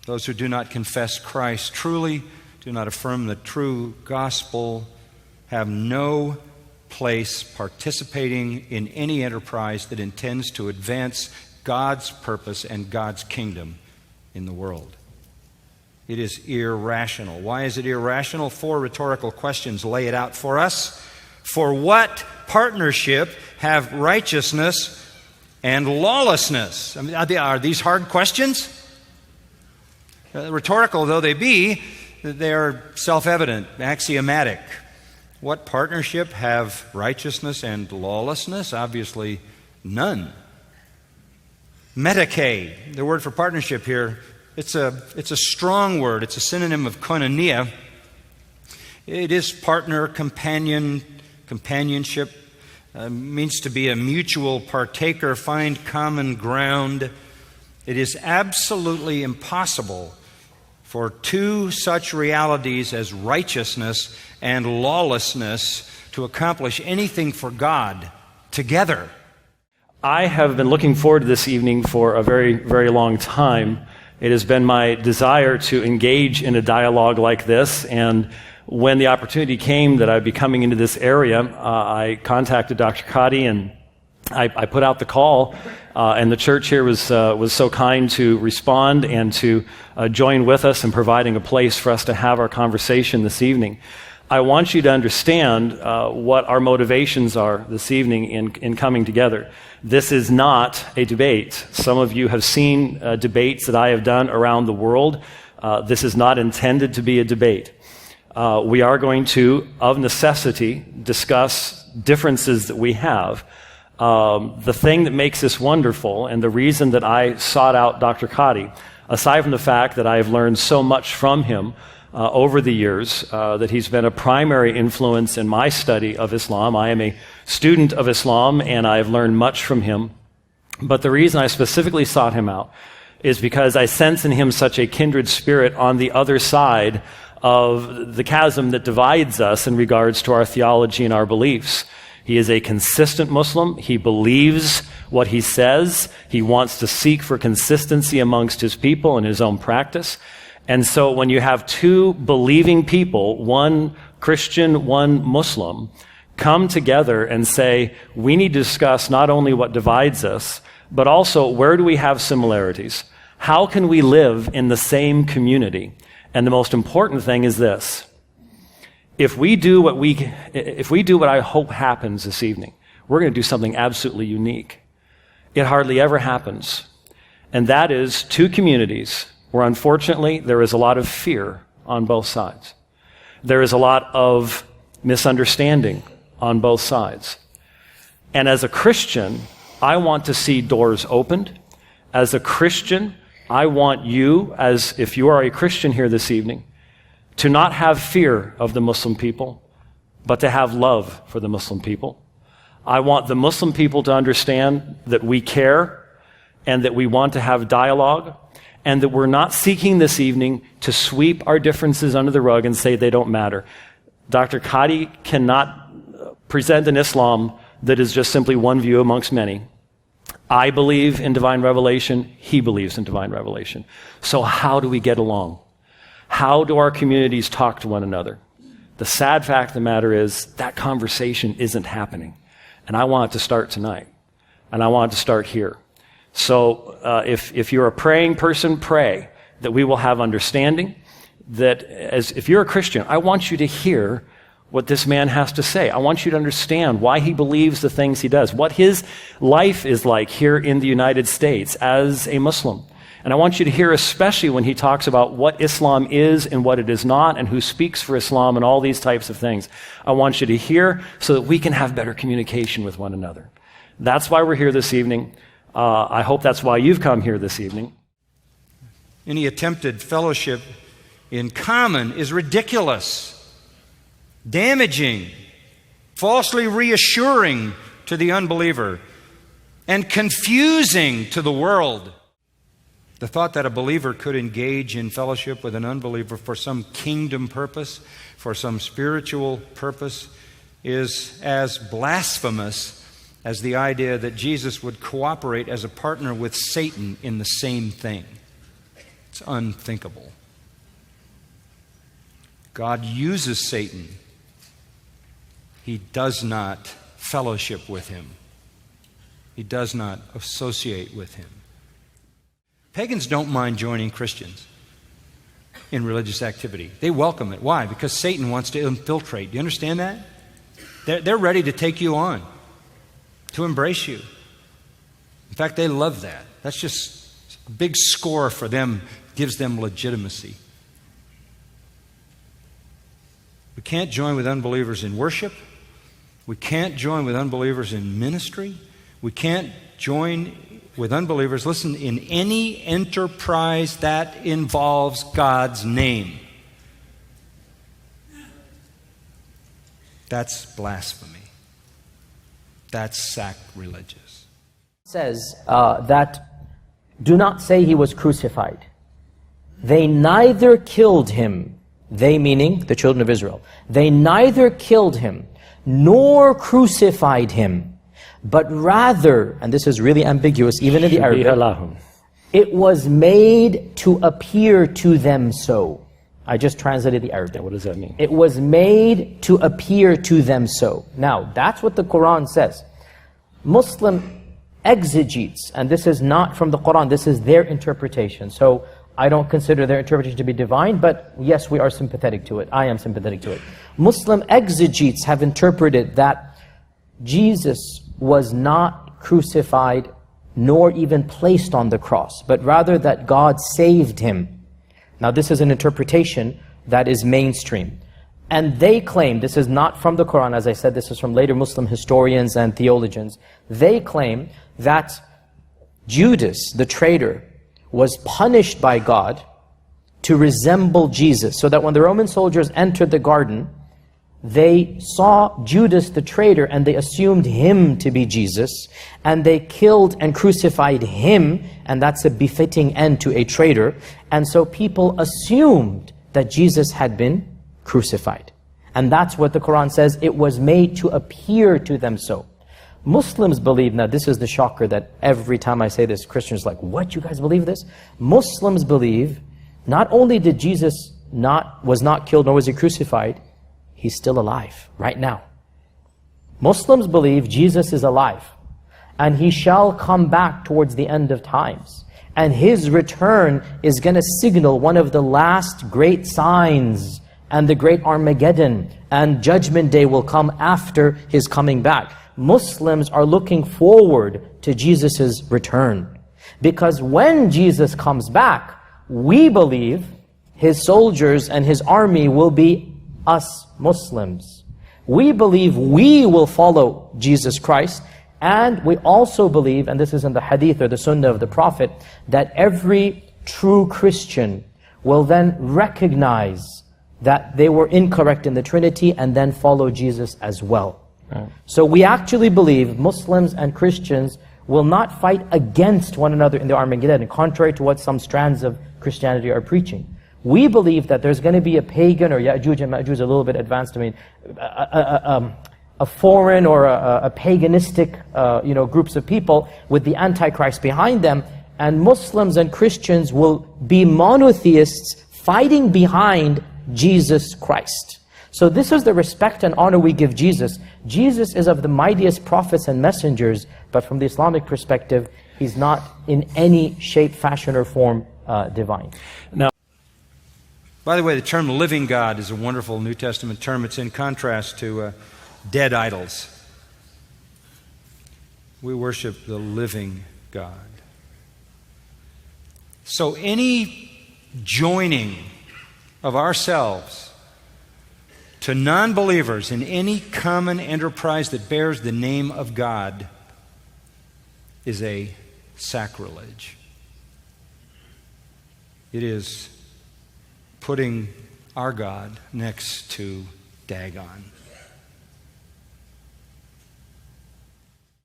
Those who do not confess Christ, truly do not affirm the true gospel, have no place participating in any enterprise that intends to advance God's purpose and God's kingdom in the world. It is irrational. Why is it irrational? 4 rhetorical questions lay it out for us. For what partnership have righteousness and lawlessness? I mean, are these hard questions? Rhetorical though they be, they are self-evident, axiomatic. What partnership have righteousness and lawlessness? Obviously, none. Metake, the word for partnership here, it's a strong word. It's a synonym of koinonia. It is partner, companion, companionship. Means to be a mutual partaker, find common ground. It is absolutely impossible for 2 such realities as righteousness and lawlessness to accomplish anything for God together. I have been looking forward to this evening for a very, very long time. It has been my desire to engage in a dialogue like this, and when the opportunity came that I'd be coming into this area, I contacted Dr. Cotty and I put out the call, and the church here was so kind to respond and to join with us in providing a place for us to have our conversation this evening. I want you to understand what our motivations are this evening in coming together. This is not a debate. Some of you have seen debates that I have done around the world. This is not intended to be a debate. We are going to, of necessity, discuss differences that we have. The thing that makes this wonderful, and the reason that I sought out Dr. Cotty, aside from the fact that I have learned so much from him over the years, that he's been a primary influence in my study of Islam. I am a student of Islam, and I have learned much from him. But the reason I specifically sought him out is because I sense in him such a kindred spirit on the other side of the chasm that divides us in regards to our theology and our beliefs. He is a consistent Muslim. He believes what he says. He wants to seek for consistency amongst his people and his own practice. And so when you have 2 believing people, one Christian, one Muslim, come together and say, we need to discuss not only what divides us, but also where do we have similarities? How can we live in the same community? And the most important thing is this. If we do what I hope happens this evening, we're going to do something absolutely unique. It hardly ever happens. And that is 2 communities where unfortunately there is a lot of fear on both sides. There is a lot of misunderstanding on both sides. And as a Christian, I want to see doors opened. As a Christian, I want you, as if you are a Christian here this evening, to not have fear of the Muslim people, but to have love for the Muslim people. I want the Muslim people to understand that we care and that we want to have dialogue, and that we're not seeking this evening to sweep our differences under the rug and say they don't matter. Dr. Cotty cannot present an Islam that is just simply one view amongst many. I believe in divine revelation. He believes in divine revelation. So how do we get along? How do our communities talk to one another? The sad fact of the matter is that conversation isn't happening. And I want it to start tonight. And I want it to start here. So if you're a praying person, pray that we will have understanding. That if you're a Christian, I want you to hear what this man has to say. I want you to understand why he believes the things he does, what his life is like here in the United States as a Muslim. And I want you to hear especially when he talks about what Islam is and what it is not, and who speaks for Islam and all these types of things. I want you to hear so that we can have better communication with one another. That's why we're here this evening. I hope that's why you've come here this evening. Any attempted fellowship in common is ridiculous, damaging, falsely reassuring to the unbeliever, and confusing to the world. The thought that a believer could engage in fellowship with an unbeliever for some kingdom purpose, for some spiritual purpose, is as blasphemous as the idea that Jesus would cooperate as a partner with Satan in the same thing. It's It's unthinkable. God uses Satan. He does not fellowship with him. He does not associate with him. Pagans don't mind joining Christians in religious activity. They welcome it. Why? Because Satan wants to infiltrate. Do you understand that? They're ready to take you on, to embrace you. In fact, they love that. That's just a big score for them, gives them legitimacy. We can't join with unbelievers in worship. We can't join with unbelievers in ministry. We can't join with unbelievers, listen, in any enterprise that involves God's name. That's blasphemy. That's sacrilegious. Says that do not say he was crucified. They neither killed him, they meaning the children of Israel, they neither killed him nor crucified him, but rather, and this is really ambiguous even in the Arabic, it was made to appear to them so. I just translated the Arabic. What does that mean? It was made to appear to them so. Now, that's what the Quran says. Muslim exegetes, and this is not from the Quran, this is their interpretation. So I don't consider their interpretation to be divine, but yes, we are sympathetic to it. I am sympathetic to it. Muslim exegetes have interpreted that Jesus was not crucified nor even placed on the cross, but rather that God saved him. Now this is an interpretation that is mainstream. And they claim, this is not from the Quran, as I said, this is from later Muslim historians and theologians. They claim that Judas, the traitor, was punished by God to resemble Jesus, so that when the Roman soldiers entered the garden, they saw Judas the traitor and they assumed him to be Jesus, and they killed and crucified him, and that's a befitting end to a traitor. And so people assumed that Jesus had been crucified. And that's what the Quran says, it was made to appear to them so. Muslims believe, now this is the shocker that every time I say this, Christians are like, what, you guys believe this? Muslims believe, not only did Jesus was not killed nor was he crucified, he's still alive right now. Muslims believe Jesus is alive and he shall come back towards the end of times. And his return is going to signal one of the last great signs, and the great Armageddon and Judgment Day will come after his coming back. Muslims are looking forward to Jesus' return, because when Jesus comes back, we believe his soldiers and his army will be us Muslims. We believe we will follow Jesus Christ, and we also believe, and this is in the hadith or the sunnah of the Prophet, that every true Christian will then recognize that they were incorrect in the Trinity and then follow Jesus as well. Right. So we actually believe Muslims and Christians will not fight against one another in the Armageddon, contrary to what some strands of Christianity are preaching. We believe that there's going to be a pagan, or Ya'juj and Ma'juj, a little bit advanced, I mean, a foreign or a paganistic groups of people with the Antichrist behind them, and Muslims and Christians will be monotheists fighting behind Jesus Christ. So this is the respect and honor we give Jesus. Jesus is of the mightiest prophets and messengers, but from the Islamic perspective, he's not in any shape, fashion, or form divine. Now, by the way, the term living God is a wonderful New Testament term. It's in contrast to dead idols. We worship the living God. So any joining of ourselves to non-believers in any common enterprise that bears the name of God is a sacrilege. It is putting our God next to Dagon.